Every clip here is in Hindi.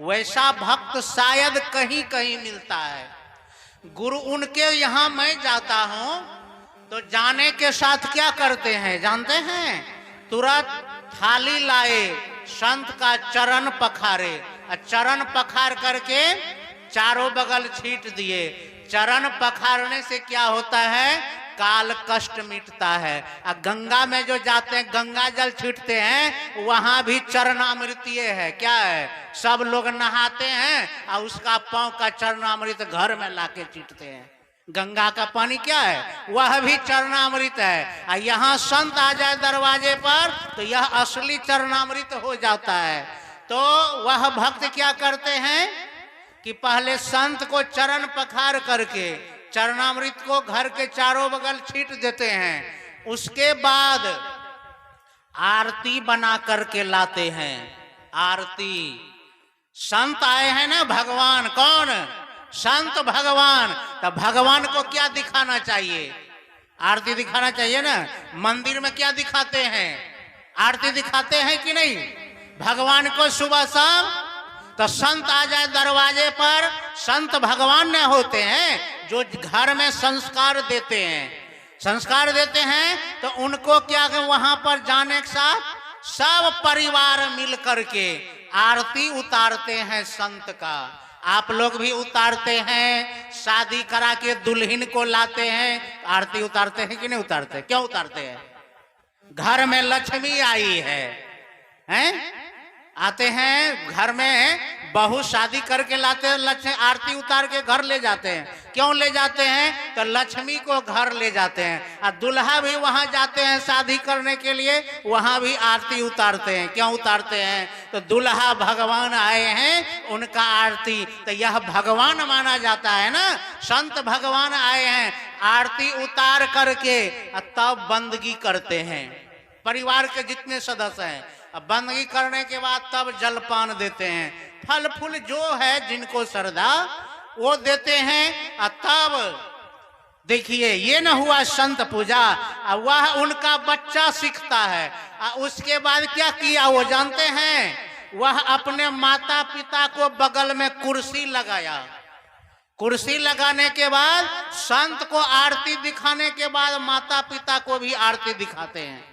वैसा भक्त शायद कहीं कहीं मिलता है। गुरु उनके यहाँ मैं जाता हूँ तो जाने के साथ क्या करते हैं जानते हैं? तुरंत थाली लाए, संत का चरण पखारे, चरण पखार करके चारों बगल छीट दिए। चरण पखारने से क्या होता है? काल कष्ट मिटता है। गंगा में जो जाते हैं, गंगा जल छीटते हैं, वहां भी चरणामृतीय है। क्या है? सब लोग नहाते हैं और उसका पांव का चरणामृत घर में लाके छीटते हैं। गंगा का पानी क्या है? वह भी चरणामृत है। और यहाँ संत आ जाए दरवाजे पर तो यह असली चरणामृत हो जाता है। तो वह भक्त क्या करते हैं कि पहले संत को चरण पखार करके चरणामृत को घर के चारों बगल छीट देते हैं। उसके बाद आरती बना करके लाते हैं। आरती, संत आए हैं ना भगवान, कौन? संत भगवान। तो भगवान को क्या दिखाना चाहिए? आरती दिखाना चाहिए ना। मंदिर में क्या दिखाते हैं? आरती दिखाते हैं कि नहीं भगवान को सुबह शाम? तो संत आ जाए दरवाजे पर, संत भगवान न होते हैं जो घर में संस्कार देते हैं। संस्कार देते हैं तो उनको क्या वहां पर जाने के साथ सब परिवार मिल करके आरती उतारते हैं संत का। आप लोग भी उतारते हैं, शादी करा के दुल्हन को लाते हैं, आरती उतारते हैं कि नहीं उतारते? क्यों उतारते हैं? घर में लक्ष्मी आई है, हैं? आते हैं घर में, बहू शादी करके लाते हैं, लक्ष्मी आरती उतार के घर ले जाते हैं। क्यों ले जाते हैं? तो लक्ष्मी को घर ले जाते हैं। और दुल्हा भी वहां जाते हैं शादी करने के लिए, वहां भी आरती उतारते हैं। क्यों उतारते हैं? तो दुल्हा भगवान आए हैं, उनका आरती। तो यह भगवान माना जाता है ना। संत भगवान आए हैं, आरती उतार करके तब बंदगी करते हैं। परिवार के जितने सदस्य हैं, अब बंदगी करने के बाद तब जलपान देते हैं। फल फूल जो है जिनको श्रद्धा वो देते हैं। और तब देखिए ये न हुआ संत पूजा, वह उनका बच्चा सीखता है। और उसके बाद क्या किया वो जानते हैं? वह अपने माता पिता को बगल में कुर्सी लगाया। कुर्सी लगाने के बाद संत को आरती दिखाने के बाद माता पिता को भी आरती दिखाते हैं।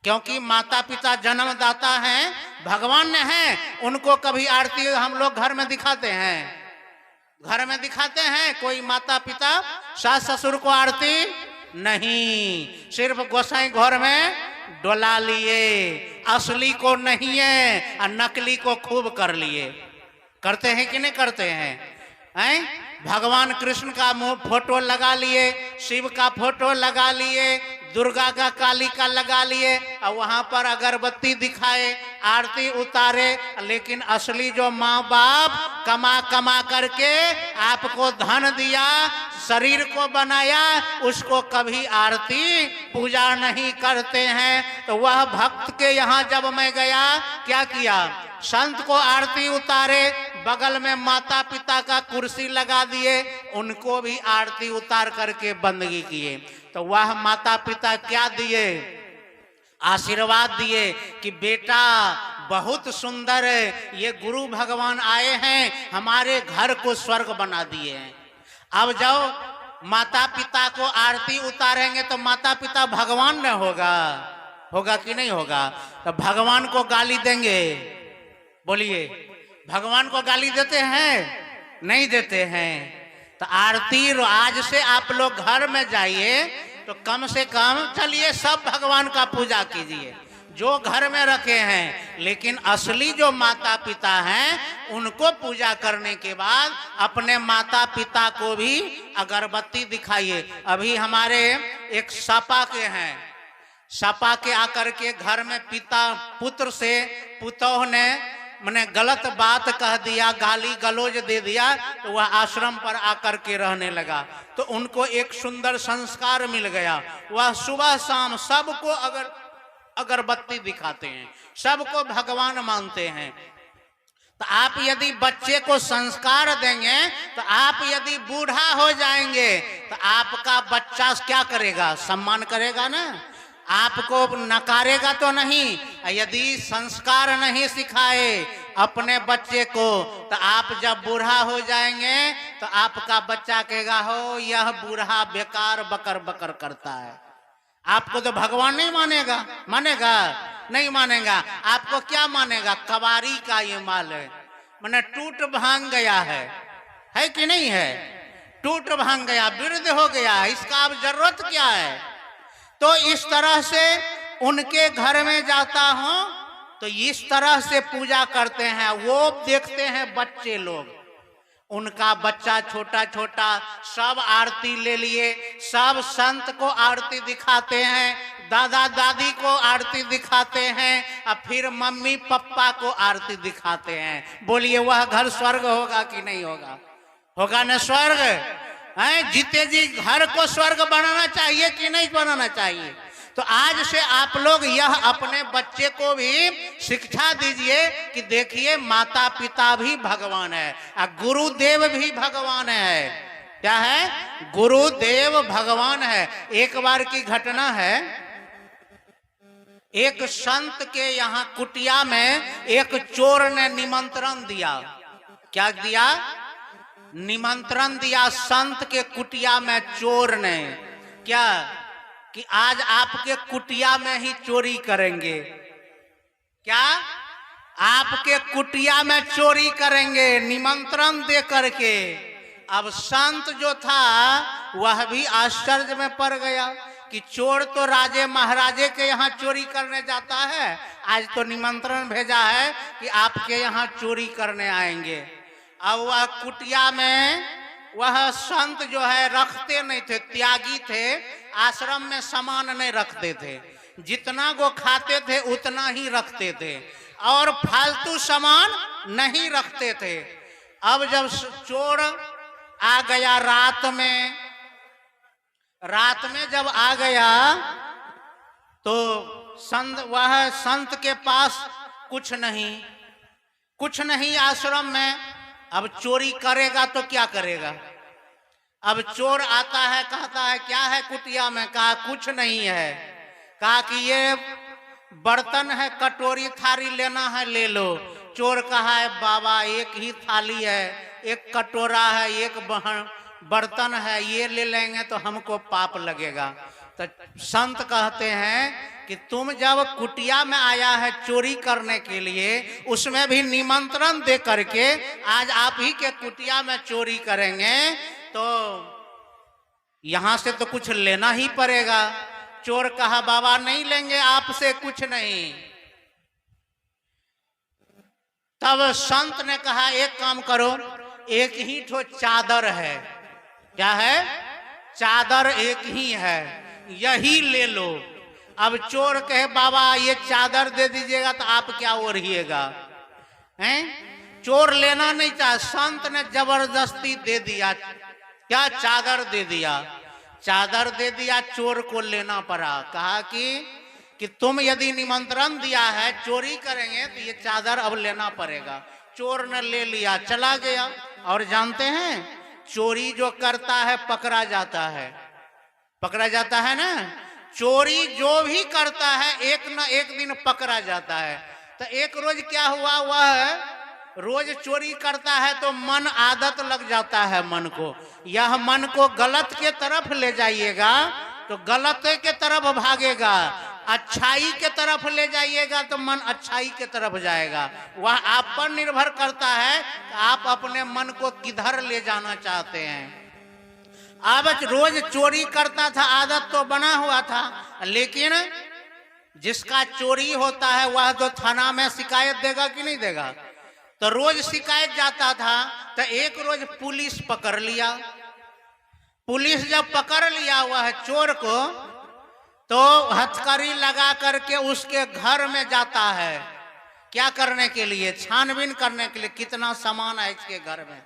क्योंकि माता पिता जन्मदाता हैं, भगवान ने हैं, उनको कभी आरती हम लोग घर में दिखाते हैं? घर में दिखाते हैं कोई माता पिता सास ससुर को आरती नहीं। सिर्फ गोसाई घर में डोला लिए, असली को नहीं है और नकली को खूब कर लिए। करते हैं कि नहीं करते हैं? भगवान कृष्ण का फोटो लगा लिए, शिव का फोटो लगा लिए, दुर्गा का, काली का लगा लिए, और वहां पर अगरबत्ती दिखाए, आरती उतारे। लेकिन असली जो माँ बाप कमा कमा करके आपको धन दिया, शरीर को बनाया, उसको कभी आरती पूजा नहीं करते हैं। तो वह भक्त के यहाँ जब मैं गया, क्या किया? संत को आरती उतारे, बगल में माता पिता का कुर्सी लगा दिए, उनको भी आरती उतार करके बंदगी किए। तो वह माता पिता क्या दिए? आशीर्वाद दिए कि बेटा बहुत सुंदर है, ये गुरु भगवान आए हैं, हमारे घर को स्वर्ग बना दिए हैं। अब जब माता पिता को आरती उतारेंगे तो माता पिता भगवान न होगा? होगा कि नहीं होगा? तो भगवान को गाली देंगे? बोलिए, भगवान को गाली देते हैं? नहीं देते हैं। तो आरती आज से आप लोग घर में जाइए तो कम से कम चलिए सब भगवान का पूजा कीजिए जो घर में रखे हैं, लेकिन असली जो माता पिता हैं उनको पूजा करने के बाद अपने माता पिता को भी अगरबत्ती दिखाइए। अभी हमारे एक सपा के हैं, सपा के आकर के घर में पिता पुत्र से पुतोह ने मैंने गलत बात कह दिया, गाली गलौज दे दिया, तो वह आश्रम पर आकर के रहने लगा। तो उनको एक सुंदर संस्कार मिल गया। वह सुबह शाम सबको अगरबत्ती दिखाते हैं, सबको भगवान मानते हैं। तो आप यदि बच्चे को संस्कार देंगे, तो आप यदि बूढ़ा हो जाएंगे तो आपका बच्चा क्या करेगा? सम्मान करेगा ना, आपको नकारेगा तो नहीं। यदि संस्कार नहीं सिखाए, अपने बच्चे को, तो आप जब बूढ़ा हो जाएंगे तो आपका बच्चा कहेगा हो यह बूढ़ा बेकार बकर बकर करता है। आपको तो भगवान नहीं मानेगा, मानेगा नहीं मानेगा। आपको क्या मानेगा? कबारी का ये माल है, मैंने टूट भांग गया है कि नहीं है? टूट भांग गया, वृद्ध हो गया, इसका अब जरूरत क्या है? तो इस तरह से उनके घर में जाता हूं तो इस तरह से पूजा करते हैं। वो देखते हैं बच्चे लोग, उनका बच्चा छोटा छोटा, सब आरती ले लिए, सब संत को आरती दिखाते हैं, दादा दादी को आरती दिखाते हैं, और फिर मम्मी पापा को आरती दिखाते हैं। बोलिए वह घर स्वर्ग होगा कि नहीं होगा? होगा ना स्वर्ग? हैं जीते जी घर को स्वर्ग बनाना चाहिए कि नहीं बनाना चाहिए? तो आज से आप लोग यह अपने बच्चे को भी शिक्षा दीजिए कि देखिए माता पिता भी भगवान है और गुरुदेव भी भगवान है। क्या है? गुरुदेव भगवान है। एक बार की घटना है, एक संत के यहाँ कुटिया में एक चोर ने निमंत्रण दिया। क्या दिया? निमंत्रण दिया संत के कुटिया में चोर ने। क्या? कि आज आपके कुटिया में ही चोरी करेंगे। क्या? आपके कुटिया में चोरी करेंगे, निमंत्रण दे करके। अब संत जो था वह भी आश्चर्य में पड़ गया कि चोर तो राजे महाराजे के यहाँ चोरी करने जाता है, आज तो निमंत्रण भेजा है कि आपके यहाँ चोरी करने आएंगे। अब वह कुटिया में वह संत जो है रखते नहीं थे, त्यागी थे, आश्रम में सामान नहीं रखते थे, जितना वो खाते थे उतना ही रखते थे और फालतू सामान नहीं रखते थे। अब जब चोर आ गया रात में जब आ गया तो वह संत के पास कुछ नहीं आश्रम में। अब चोरी करेगा तो क्या करेगा? अब चोर आता है, कहता है क्या है कुटिया में? कहा कुछ नहीं है। कहा कि ये बर्तन है, कटोरी थाली लेना है ले लो। चोर कहा है बाबा एक ही थाली है, एक कटोरा है, एक बर्तन है, ये ले लेंगे तो हमको पाप लगेगा। तो संत कहते हैं कि तुम जब कुटिया में आया है चोरी करने के लिए, उसमें भी निमंत्रण दे करके आज आप ही के कुटिया में चोरी करेंगे तो यहां से तो कुछ लेना ही पड़ेगा। चोर कहा बाबा नहीं लेंगे आपसे कुछ नहीं। तब संत ने कहा एक काम करो, एक ही ठो चादर है। क्या है? चादर एक ही है, यही ले लो। अब चोर कहे बाबा ये चादर दे दीजिएगा तो आप क्या ओढ़िएगा? हैं? चोर लेना नहीं चाहे, संत ने जबरदस्ती दे दिया। क्या? चादर दे दिया। चादर दे दिया, चोर को लेना पड़ा। कहा कि तुम यदि निमंत्रण दिया है चोरी करेंगे तो ये चादर अब लेना पड़ेगा। चोर ने ले लिया, चला गया। और जानते हैं चोरी जो करता है पकड़ा जाता है, पकड़ा जाता है ना। चोरी जो भी करता है एक न एक दिन पकड़ा जाता है। तो एक रोज क्या हुआ, वह रोज चोरी करता है तो मन आदत लग जाता है मन को। यह मन को गलत के तरफ ले जाइएगा तो गलत के तरफ भागेगा, अच्छाई के तरफ ले जाइएगा तो मन अच्छाई के तरफ जाएगा। वह आप पर निर्भर करता है कि आप अपने मन को किधर ले जाना चाहते हैं। अब रोज चोरी करता था, आदत तो बना हुआ था, लेकिन जिसका चोरी होता है वह तो थाना में शिकायत देगा कि नहीं देगा। तो रोज शिकायत जाता था। तो एक रोज पुलिस पकड़ लिया। पुलिस जब पकड़ लिया वह चोर को तो हथकड़ी लगा करके उसके घर में जाता है। क्या करने के लिए? छानबीन करने के लिए कितना सामान है इसके घर में।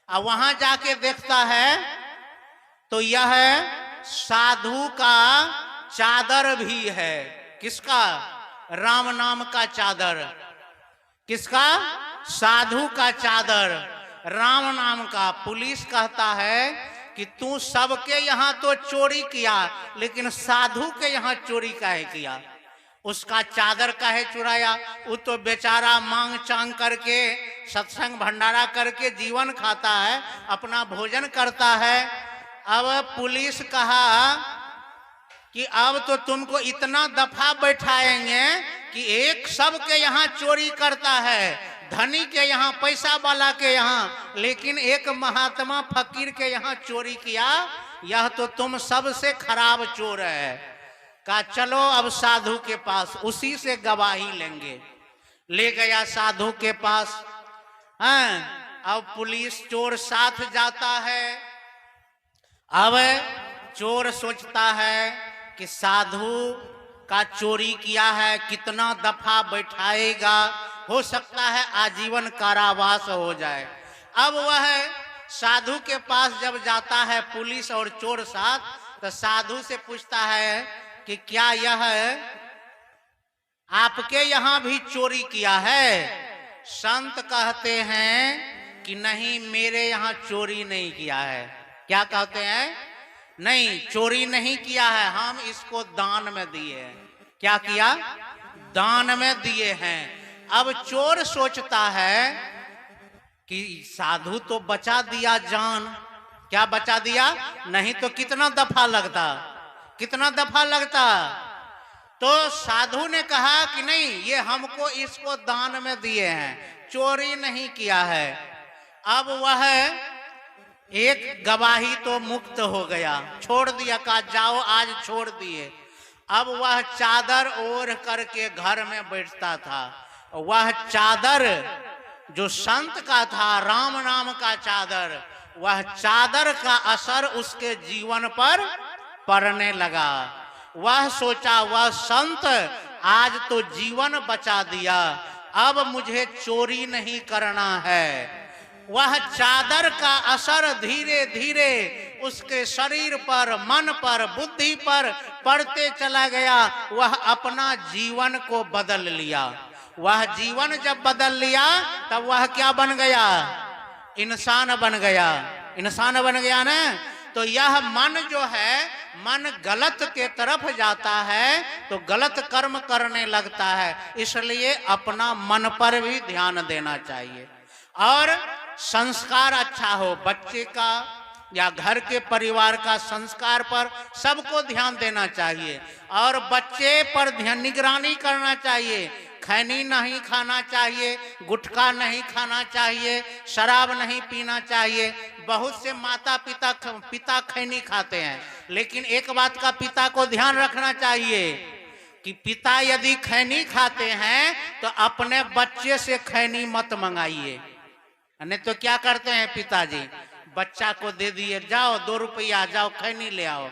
और वहां जाके देखता है तो यह साधु का चादर भी है। किसका? राम नाम का चादर। किसका? साधु का चादर, राम नाम का। पुलिस कहता है कि तू सबके यहाँ तो चोरी किया लेकिन साधु के यहाँ चोरी काहे किया? उसका चादर काहे चुराया? वो तो बेचारा मांग चांग करके सत्संग भंडारा करके जीवन खाता है, अपना भोजन करता है। अब पुलिस कहा कि अब तो तुमको इतना दफा बैठाएंगे कि एक सबके यहाँ चोरी करता है, धनी के यहाँ, पैसा वाला के यहाँ, लेकिन एक महात्मा फकीर के यहाँ चोरी किया, यह तो तुम सबसे खराब चोर है। कहा चलो अब साधु के पास, उसी से गवाही लेंगे। ले गया साधु के पास। अब पुलिस चोर साथ जाता है। अब चोर सोचता है कि साधु का चोरी किया है, कितना दफा बैठाएगा, हो सकता है आजीवन कारावास हो जाए। अब वह साधु के पास जब जाता है पुलिस और चोर साथ, तो साधु से पूछता है कि क्या यह आपके यहाँ भी चोरी किया है? संत कहते हैं कि नहीं, मेरे यहाँ चोरी नहीं किया है। क्या कहते हैं? नहीं, चोरी नहीं किया है, हम इसको दान में दिए हैं। क्या किया? दान में दिए हैं। अब चोर सोचता है कि साधु तो बचा दिया जान। क्या बचा दिया? नहीं तो कितना दफा लगता, कितना दफा लगता। तो साधु ने कहा कि नहीं, ये हमको इसको दान में दिए हैं, चोरी नहीं किया है। अब वह एक गवाही तो मुक्त हो गया, छोड़ दिया, कहा जाओ आज छोड़ दिए। अब वह चादर ओढ़ करके घर में बैठता था। वह चादर जो संत का था, राम नाम का चादर, वह चादर का असर उसके जीवन पर पड़ने लगा। वह सोचा, वह संत आज तो जीवन बचा दिया, अब मुझे चोरी नहीं करना है। वह चादर का असर धीरे धीरे उसके शरीर पर, मन पर, बुद्धि पर पड़ते चला गया। वह अपना जीवन को बदल लिया। वह जीवन जब बदल लिया तब वह क्या बन गया? इंसान बन गया। इंसान बन गया ना। तो यह मन जो है, मन गलत के तरफ जाता है तो गलत कर्म करने लगता है। इसलिए अपना मन पर भी ध्यान देना चाहिए। और संस्कार अच्छा हो, बच्चे का या घर के परिवार का संस्कार पर सबको ध्यान देना चाहिए। और बच्चे पर ध्यान निगरानी करना चाहिए। खैनी नहीं खाना चाहिए, गुटखा नहीं खाना चाहिए, शराब नहीं पीना चाहिए। बहुत से माता पिता खैनी खाते हैं, लेकिन एक बात का पिता को ध्यान रखना चाहिए कि पिता यदि खैनी खाते हैं तो अपने बच्चे से खैनी मत मंगाइए। नहीं तो क्या करते हैं पिताजी, बच्चा को दे दिए, जाओ 2 रुपया, जाओ खैनी ले आओ।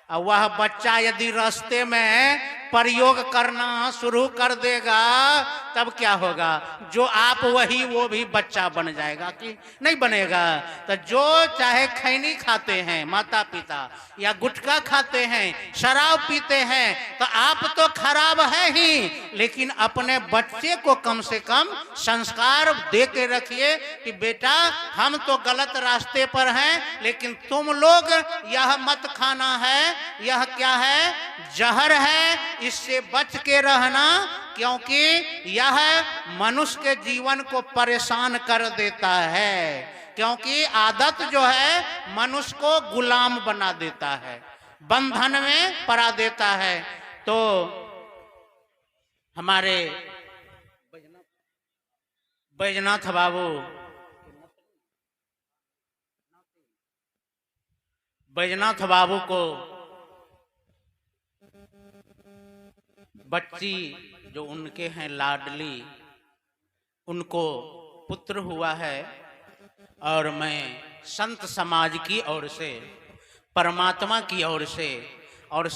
और वह बच्चा यदि रास्ते में प्रयोग करना शुरू कर देगा तब क्या होगा? जो आप वही वो भी बच्चा बन जाएगा कि नहीं बनेगा? तो जो चाहे खैनी खाते हैं माता पिता, या गुटखा खाते हैं, शराब पीते हैं, तो आप तो खराब है ही, लेकिन अपने बच्चे को कम से कम संस्कार दे के रखिए कि बेटा हम तो गलत रास्ते पर हैं, लेकिन तुम लोग यह मत खाना है, यह क्या है? जहर है, इससे बच के रहना, क्योंकि यह मनुष्य के जीवन को परेशान कर देता है। क्योंकि आदत जो है मनुष्य को गुलाम बना देता है, बंधन में पड़ा देता है। तो हमारे बैजनाथ बाबू, बैजनाथ बाबू को बच्ची जो उनके हैं लाडली, उनको पुत्र हुआ है। और मैं संत समाज की ओर से, परमात्मा की ओर से और